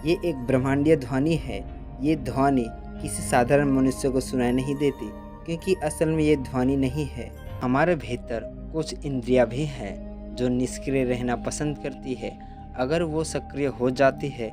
ये एक ब्रह्मांडीय ध्वनि है। ये ध्वनि किसी साधारण मनुष्य को सुनाई नहीं देती, क्योंकि असल में ये ध्वनि नहीं है। हमारे भीतर कुछ इंद्रियां भी हैं जो निष्क्रिय रहना पसंद करती है। अगर वो सक्रिय हो जाती है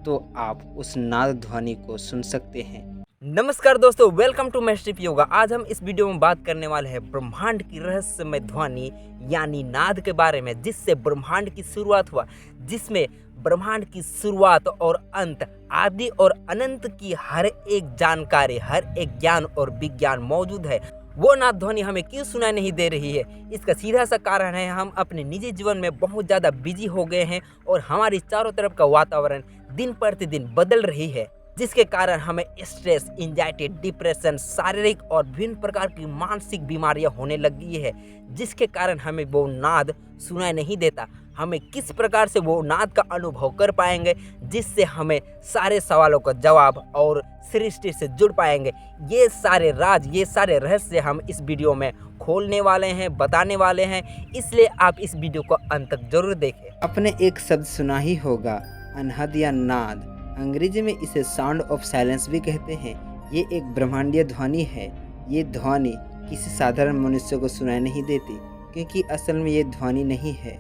तो आप उस नाद ध्वनि को सुन सकते हैं। नमस्कार दोस्तों, वेलकम टू मैस्ट्रिप योगा। आज हम इस वीडियो में बात करने वाले हैं ब्रह्मांड की रहस्यमय ध्वनि यानी नाद के बारे में, जिससे ब्रह्मांड की शुरुआत हुआ, जिसमें ब्रह्मांड की शुरुआत और अंत, आदि और अनंत की हर एक जानकारी, हर एक ज्ञान और विज्ञान मौजूद है। वो नाद ध्वनि हमें क्यों सुनाई नहीं दे रही है? इसका सीधा सा कारण है हम अपने निजी जीवन में बहुत ज़्यादा बिजी हो गए हैं और हमारी चारों तरफ का वातावरण दिन प्रतिदिन बदल रही है, जिसके कारण हमें स्ट्रेस, एंजाइटी, डिप्रेशन, शारीरिक और विभिन्न प्रकार की मानसिक बीमारियां होने लगी है, जिसके कारण हमें वो नाद सुनाई नहीं देता। हमें किस प्रकार से वो नाद का अनुभव कर पाएंगे जिससे हमें सारे सवालों का जवाब और सृष्टि से जुड़ पाएंगे? ये सारे राज, ये सारे रहस्य हम इस वीडियो में खोलने वाले हैं, बताने वाले हैं, इसलिए आप इस वीडियो को अंत तक जरूर देखें। आपने एक शब्द सुना ही होगा, अनहद या नाद। अंग्रेजी में इसे साउंड ऑफ साइलेंस भी कहते हैं। ये एक ब्रह्मांडीय ध्वनि है। ये ध्वनि किसी साधारण मनुष्य को सुनाई नहीं देती, क्योंकि असल में ये ध्वनि नहीं है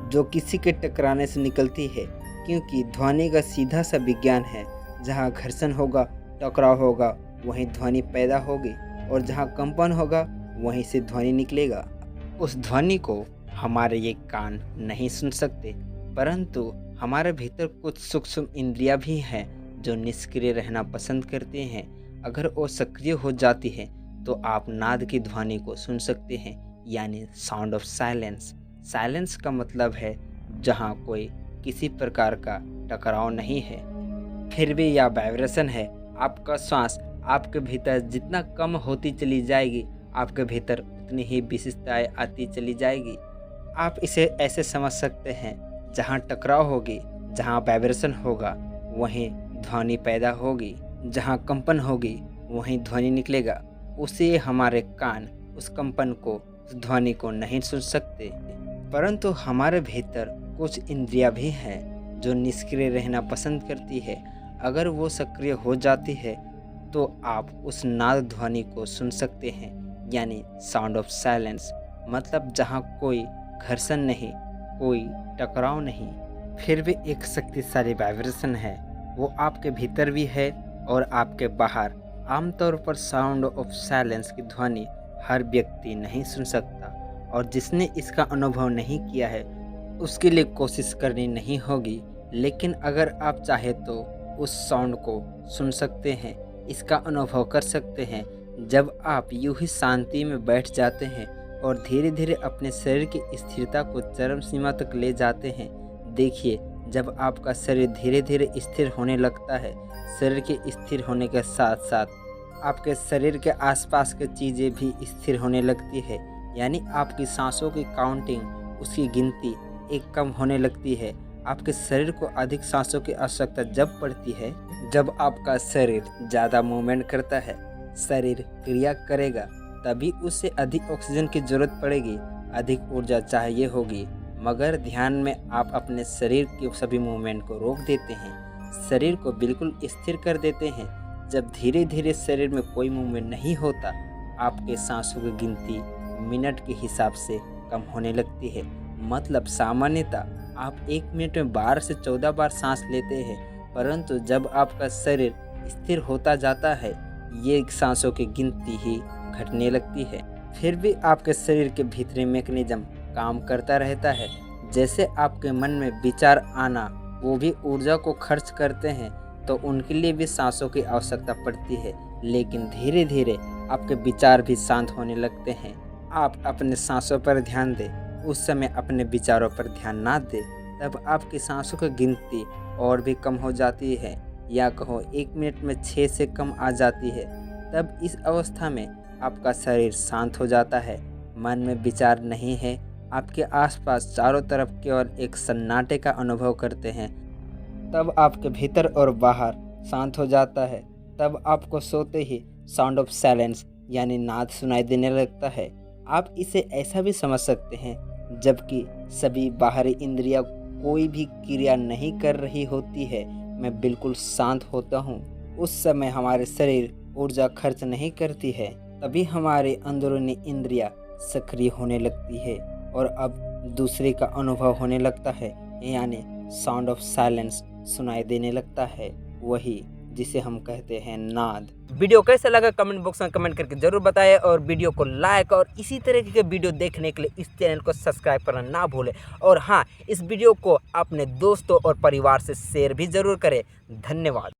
जो किसी के टकराने से निकलती है, क्योंकि ध्वनि का सीधा सा विज्ञान है। जहाँ घर्षण होगा, टकराव होगा, वहीं ध्वनि पैदा होगी, और जहाँ कंपन होगा वहीं से ध्वनि निकलेगा। उस ध्वनि को हमारे ये कान नहीं सुन सकते, परंतु हमारे भीतर कुछ सूक्ष्म इंद्रियां भी हैं जो निष्क्रिय रहना पसंद करते हैं। अगर वो सक्रिय हो जाती है तो आप नाद की ध्वनि को सुन सकते हैं, यानी साउंड ऑफ साइलेंस। साइलेंस का मतलब है जहाँ कोई किसी प्रकार का टकराव नहीं है, फिर भी यह वाइब्रेशन है। आपका श्वास आपके भीतर जितना कम होती चली जाएगी, आपके भीतर उतनी ही विशिष्टताएं आती चली जाएगी। आप इसे ऐसे समझ सकते हैं, जहाँ टकराव होगी, जहाँ वाइब्रेशन होगा, वहीं ध्वनि पैदा होगी। जहाँ कंपन होगी वहीं ध्वनि निकलेगा। उसे हमारे कान उस कंपन को, उस ध्वनि को नहीं सुन सकते, परंतु हमारे भीतर कुछ इंद्रियां भी हैं जो निष्क्रिय रहना पसंद करती है। अगर वो सक्रिय हो जाती है तो आप उस नाद ध्वनि को सुन सकते हैं, यानी साउंड ऑफ साइलेंस। मतलब जहाँ कोई घर्षण नहीं, कोई टकराव नहीं, फिर भी एक शक्तिशाली वाइब्रेशन है। वो आपके भीतर भी है और आपके बाहर। आमतौर पर साउंड ऑफ साइलेंस की ध्वनि हर व्यक्ति नहीं सुन सकता, और जिसने इसका अनुभव नहीं किया है उसके लिए कोशिश करनी नहीं होगी। लेकिन अगर आप चाहे तो उस साउंड को सुन सकते हैं, इसका अनुभव कर सकते हैं, जब आप यूं ही शांति में बैठ जाते हैं और धीरे धीरे अपने शरीर की स्थिरता को चरम सीमा तक ले जाते हैं। देखिए, जब आपका शरीर धीरे धीरे स्थिर होने लगता है, शरीर के स्थिर होने के साथ साथ आपके शरीर के आसपास की चीज़ें भी स्थिर होने लगती है, यानी आपकी सांसों की काउंटिंग, उसकी गिनती एक कम होने लगती है। आपके शरीर को अधिक सांसों की आवश्यकता जब पड़ती है, जब आपका शरीर ज़्यादा मूवमेंट करता है, शरीर क्रिया करेगा, तभी उससे अधिक ऑक्सीजन की जरूरत पड़ेगी, अधिक ऊर्जा चाहिए होगी। मगर ध्यान में आप अपने शरीर के सभी मूवमेंट को रोक देते हैं, शरीर को बिल्कुल स्थिर कर देते हैं। जब धीरे धीरे शरीर में कोई मूवमेंट नहीं होता, आपके सांसों की गिनती मिनट के हिसाब से कम होने लगती है। मतलब सामान्यतः आप 1 मिनट में 12 से 14 बार सांस लेते हैं, परंतु जब आपका शरीर स्थिर होता जाता है, ये सांसों की गिनती ही घटने लगती है। फिर भी आपके शरीर के भीतरी मैकेनिज्म काम करता रहता है। जैसे आपके मन में विचार आना, वो भी ऊर्जा को खर्च करते हैं, तो उनके लिए भी सांसों की आवश्यकता पड़ती है। लेकिन धीरे धीरे आपके विचार भी शांत होने लगते हैं। आप अपने सांसों पर ध्यान दें, उस समय अपने विचारों पर ध्यान ना दें, तब आपकी सांसों की गिनती और भी कम हो जाती है, या कहो 1 मिनट में 6 से कम आ जाती है। तब इस अवस्था में आपका शरीर शांत हो जाता है, मन में विचार नहीं है, आपके आसपास चारों तरफ केवल एक सन्नाटे का अनुभव करते हैं। तब आपके भीतर और बाहर शांत हो जाता है। तब आपको सोते ही साउंड ऑफ साइलेंस यानी नाद सुनाई देने लगता है। आप इसे ऐसा भी समझ सकते हैं, जबकि सभी बाहरी इंद्रियां कोई भी क्रिया नहीं कर रही होती है, मैं बिल्कुल शांत होता हूँ, उस समय हमारे शरीर ऊर्जा खर्च नहीं करती है, तभी हमारे अंदरूनी इंद्रियां सक्रिय होने लगती है और अब दूसरे का अनुभव होने लगता है, यानी साउंड ऑफ साइलेंस सुनाई देने लगता है, वही जिसे हम कहते हैं नाद। वीडियो कैसा लगा कमेंट बॉक्स में कमेंट करके जरूर बताएं और वीडियो को लाइक और इसी तरीके के वीडियो देखने के लिए इस चैनल को सब्सक्राइब करना ना भूलें। और हाँ, इस वीडियो को अपने दोस्तों और परिवार से शेयर भी जरूर करें। धन्यवाद।